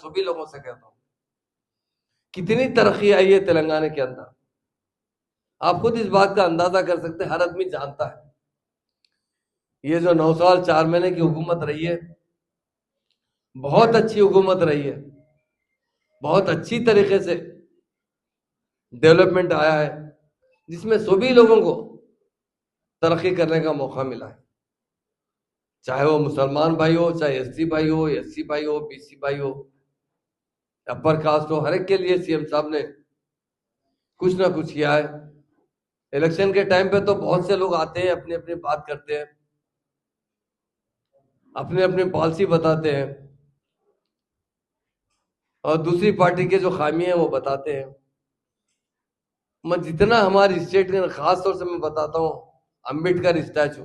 सभी लोगों से कहता हूँ, कितनी तरक्की आई है तेलंगाना के अंदर। आप खुद इस बात का अंदाजा कर सकते हैं, हर आदमी जानता है। ये जो 9 साल 4 महीने की हुकूमत रही है, बहुत अच्छी हुकूमत रही है, बहुत अच्छी तरीके से डेवलपमेंट आया है, जिसमें सभी लोगों को तरक्की करने का मौका मिला है। चाहे वो मुसलमान भाई हो, चाहे एससी भाई हो, एससी भाई हो, बीसी भाई हो, अपर कास्ट हो, हर एक के लिए सीएम साहब ने कुछ ना कुछ किया है। इलेक्शन के टाइम पे तो बहुत से लोग आते हैं, अपनी अपनी बात करते हैं, अपने अपनी पॉलिसी बताते हैं, और दूसरी पार्टी के जो खामी है वो बताते हैं। मैं जितना हमारी स्टेट के खास तौर से मैं बताता हूँ, अंबेडकर स्टैचू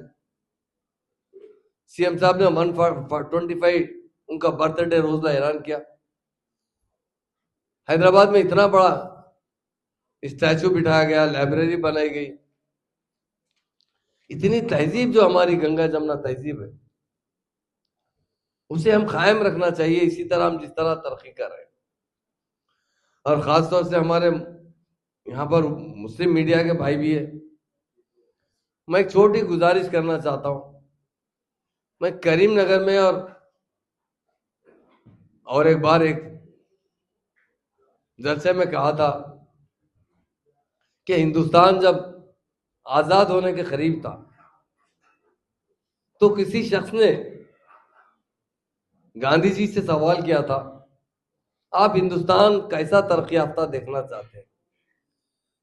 सीएम साहब ने 125 उनका बर्थडे रोज का ऐलान किया। हैदराबाद में इतना बड़ा स्टैचू बिठाया गया, लाइब्रेरी बनाई गई। इतनी तहजीब जो हमारी गंगा जमुना तहजीब है, उसे हम कायम रखना चाहिए, इसी तरह हम जिस तरह तरक्की कर रहे हैं। और खास तौर से हमारे यहाँ पर मुस्लिम मीडिया के भाई भी है। मैं एक छोटी गुजारिश करना चाहता हूँ। मैं करीमनगर में और एक बार एक जलसे में कहा था कि हिंदुस्तान जब आजाद होने के करीब था, तो किसी शख्स ने गांधी जी से सवाल किया था, आप हिंदुस्तान कैसा तरक्की याफ्ता देखना चाहते हैं?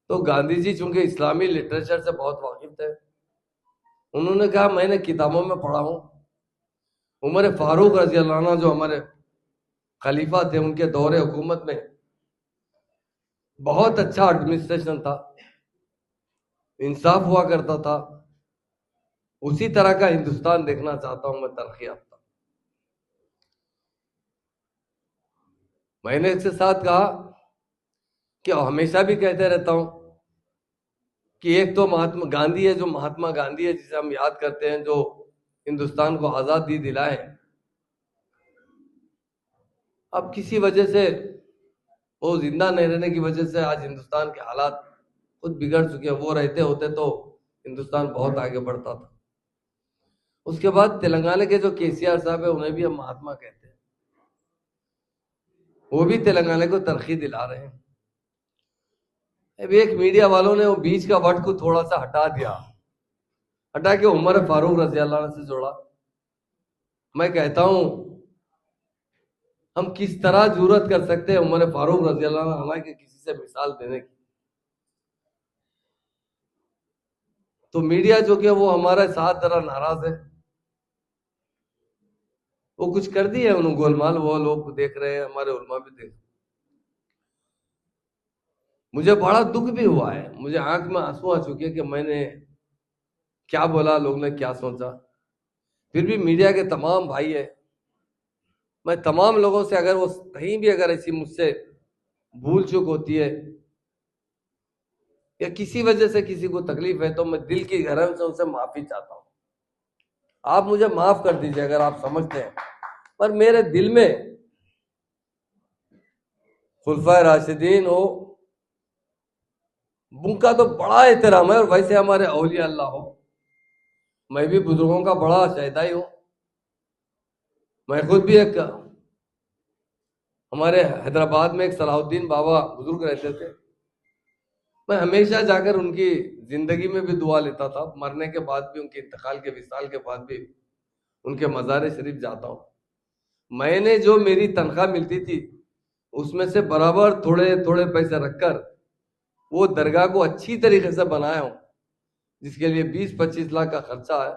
तो गांधी जी चूंकि इस्लामी लिटरेचर से बहुत वाकिफ थे, उन्होंने कहा, मैंने किताबों में पढ़ा हूं, उमर फारूक रजी अल्लाह अन्हु जो हमारे खलीफा थे, उनके दौरे हुकूमत में बहुत अच्छा एडमिनिस्ट्रेशन था, इंसाफ हुआ करता था। उसी तरह का हिंदुस्तान देखना चाहता हूं मैं, तरक्की याफ्ता। मैंने इसके साथ कहा कि हमेशा भी कहते रहता हूं कि एक तो महात्मा गांधी है, जो महात्मा गांधी है, जिसे हम याद करते हैं, जो हिंदुस्तान को आजादी दिलाए। अब किसी वजह से वो जिंदा नहीं रहने की वजह से आज हिंदुस्तान के हालात खुद बिगड़ चुके हैं। वो रहते होते तो हिंदुस्तान बहुत आगे बढ़ता था। उसके बाद तेलंगाना के जो केसीआर साहब है, उन्हें भी हम महात्मा कहते हैं, वो भी तेलंगाना को तरक्की दिला रहे हैं। अभी एक मीडिया वालों ने वो बीच का वर्ड को थोड़ा सा हटा के उमर फारूक रजी अल्लाह अन्हु से जोड़ा। मैं कहता हूं, हम किस तरह जरूरत कर सकते हैं उमर फारूक रजी अल्लाह अन्हु के किसी से मिसाल देने की? तो मीडिया जो कि वो हमारे साथ जरा नाराज है, वो कुछ कर दिए उन्होंने गोलमाल, वो लोग देख रहे हैं, हमारे उलमा भी देख। मुझे बड़ा दुख भी हुआ है, मुझे आंख में आंसू आ चुके कि मैंने क्या बोला, लोग ने क्या सोचा। फिर भी मीडिया के तमाम भाई है, मैं तमाम लोगों से, अगर वो कहीं भी अगर ऐसी मुझसे भूल चूक होती है या किसी वजह से किसी को तकलीफ है, तो मैं दिल की गहराई से उनसे माफी चाहता हूं। आप मुझे माफ कर दीजिए अगर आप समझते हैं, पर मेरे दिल में खुलफाए राशिदीन हो, उनका तो बड़ा एहतराम है, और वैसे हमारे औलिया अल्लाह हो। मैं भी बुजुर्गों का बड़ा शहदाई हूं। मैं खुद भी एक, हमारे हैदराबाद में एक सलाहुद्दीन बाबा बुजुर्ग रहते थे, मैं हमेशा जाकर उनकी जिंदगी में भी दुआ लेता था, मरने के बाद भी, उनके इंतकाल के विसाल के बाद भी उनके मज़ार शरीफ जाता हूं। मैंने जो मेरी तनख्वाह मिलती थी, उसमें से बराबर थोड़े थोड़े पैसे रखकर वो दरगाह को अच्छी तरीके से बनाया हूं, जिसके लिए 20-25 लाख का खर्चा है।